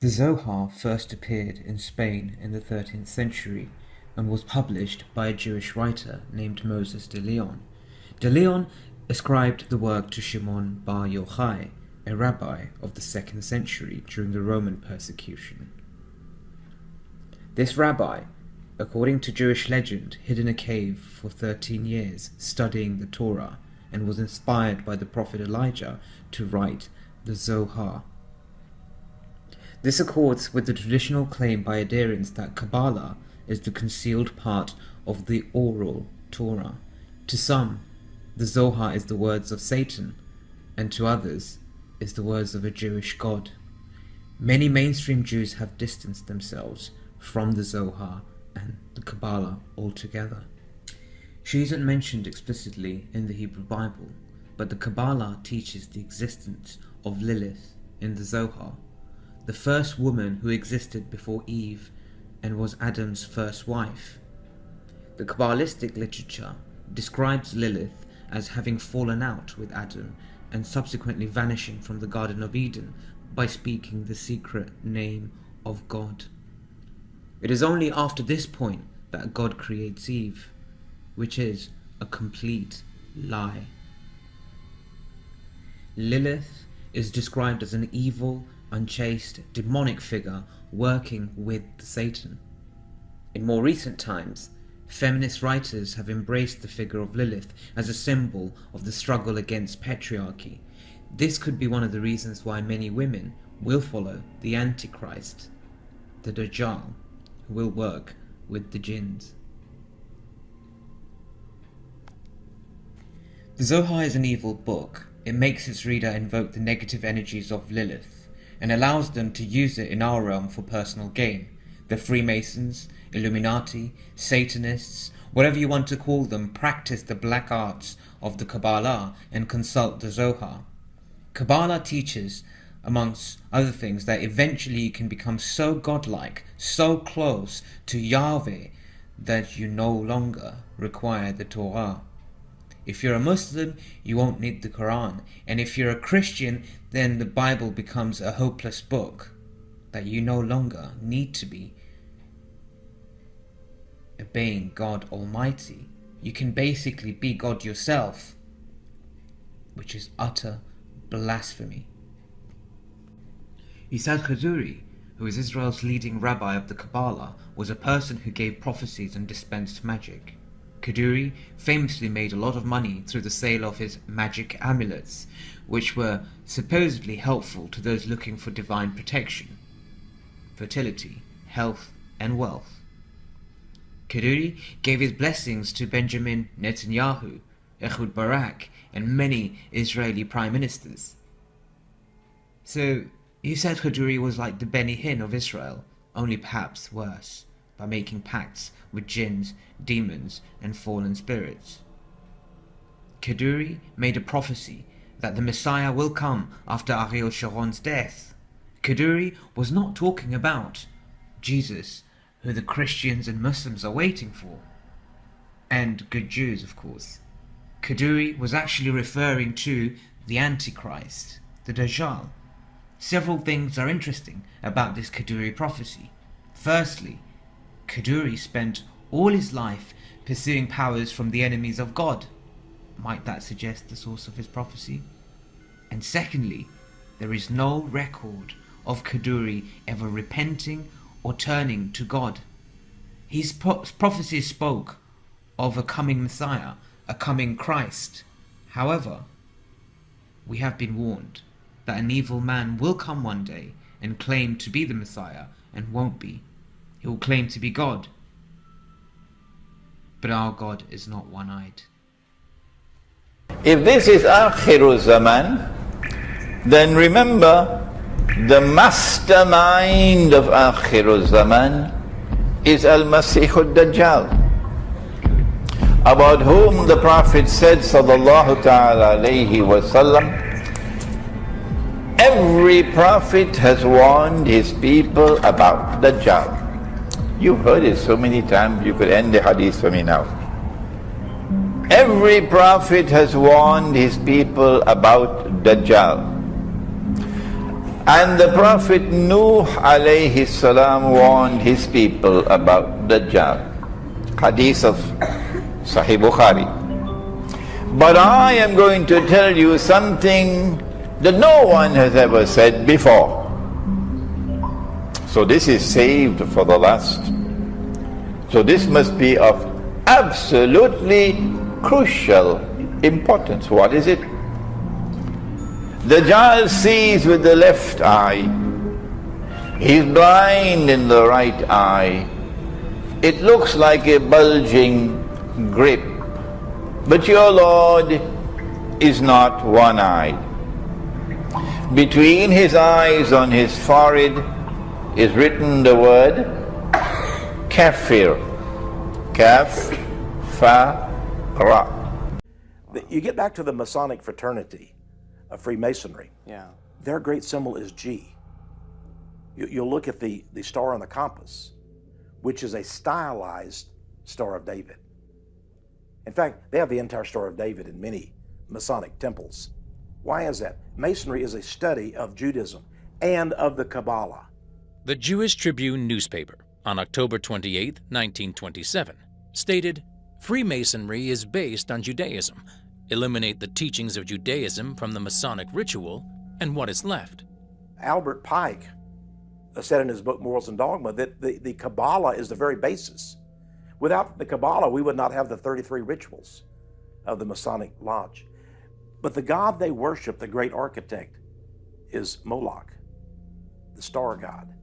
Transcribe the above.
The Zohar first appeared in Spain in the 13th century and was published by a Jewish writer named Moses de Leon. De Leon ascribed the work to Shimon bar Yochai, a rabbi of the 2nd century during the Roman persecution. This rabbi, according to Jewish legend, hid in a cave for 13 years studying the Torah and was inspired by the prophet Elijah to write the Zohar. This accords with the traditional claim by adherents that Kabbalah is the concealed part of the oral Torah. To some, the Zohar is the words of Satan, and to others is the words of a Jewish god. Many mainstream Jews have distanced themselves from the Zohar and the Kabbalah altogether. She isn't mentioned explicitly in the Hebrew Bible, but the Kabbalah teaches the existence of Lilith in the Zohar, the first woman who existed before Eve and was Adam's first wife. The Kabbalistic literature describes Lilith as having fallen out with Adam and subsequently vanishing from the Garden of Eden by speaking the secret name of God. It is only after this point that God creates Eve, which is a complete lie. Lilith is described as an evil, unchaste, demonic figure working with Satan. In more recent times, feminist writers have embraced the figure of Lilith as a symbol of the struggle against patriarchy. This could be one of the reasons why many women will follow the Antichrist, the Dajjal, who will work with the jinns. The Zohar is an evil book. It makes its reader invoke the negative energies of Lilith and allows them to use it in our realm for personal gain. The Freemasons, Illuminati, Satanists, whatever you want to call them, practice the black arts of the Kabbalah and consult the Zohar. Kabbalah teaches, amongst other things, that eventually you can become so godlike, so close to Yahweh, that you no longer require the Torah. If you're a Muslim, you won't need the Quran, and if you're a Christian, then the Bible becomes a hopeless book that you no longer need to be obeying God Almighty. You can basically be God yourself, which is utter blasphemy. Isad Khaduri, who is Israel's leading rabbi of the Kabbalah, was a person who gave prophecies and dispensed magic. Khaduri famously made a lot of money through the sale of his magic amulets, which were supposedly helpful to those looking for divine protection, fertility, health, and wealth. Khaduri gave his blessings to Benjamin Netanyahu, Ehud Barak, and many Israeli prime ministers. So, he said Khaduri was like the Benny Hinn of Israel, only perhaps worse, by making pacts with jinns, demons, and fallen spirits. Khaduri made a prophecy that the Messiah will come after Ariel Sharon's death. Khaduri was not talking about Jesus, who the Christians and Muslims are waiting for, and good Jews, of course. Khaduri was actually referring to the Antichrist, the Dajjal. Several things are interesting about this Khaduri prophecy. Firstly, Khaduri spent all his life pursuing powers from the enemies of God. Might that suggest the source of his prophecy? And secondly, there is no record of Khaduri ever repenting or turning to God. His prophecies spoke of a coming Messiah, a coming Christ. However, we have been warned that an evil man will come one day and claim to be the Messiah and won't be. He will claim to be God. But our God is not one-eyed. If this is Akhiru Zaman, then remember the mastermind of Akhiru Zaman is Al-Masih al-Dajjal, about whom the Prophet said sallallahu ta'ala alayhi wasallam, every prophet has warned his people about Dajjal. You've heard it so many times, you could end the hadith for me now. Every prophet has warned his people about Dajjal. And the Prophet Nuh alayhi salam warned his people about Dajjal. Hadith of Sahih Bukhari. But I am going to tell you something that no one has ever said before. So this is saved for the last. So this must be of absolutely crucial importance. What is it? Dajjal sees with the left eye. He's blind in the right eye. It looks like a bulging grape. But your Lord is not one-eyed. Between his eyes on his forehead is written the word kafir. Kaf, fa, ra. You get back to the Masonic fraternity of Freemasonry. Yeah. Their great symbol is G. You'll look at the star on the compass, which is a stylized Star of David. In fact, they have the entire Star of David in many Masonic temples. Why is that? Masonry is a study of Judaism and of the Kabbalah. The Jewish Tribune newspaper, on October 28, 1927, stated, "Freemasonry is based on Judaism. Eliminate the teachings of Judaism from the Masonic ritual, and what is left?" Albert Pike said in his book Morals and Dogma that the Kabbalah is the very basis. Without the Kabbalah, we would not have the 33 rituals of the Masonic Lodge. But the God they worship, the great architect, is Moloch, the star god.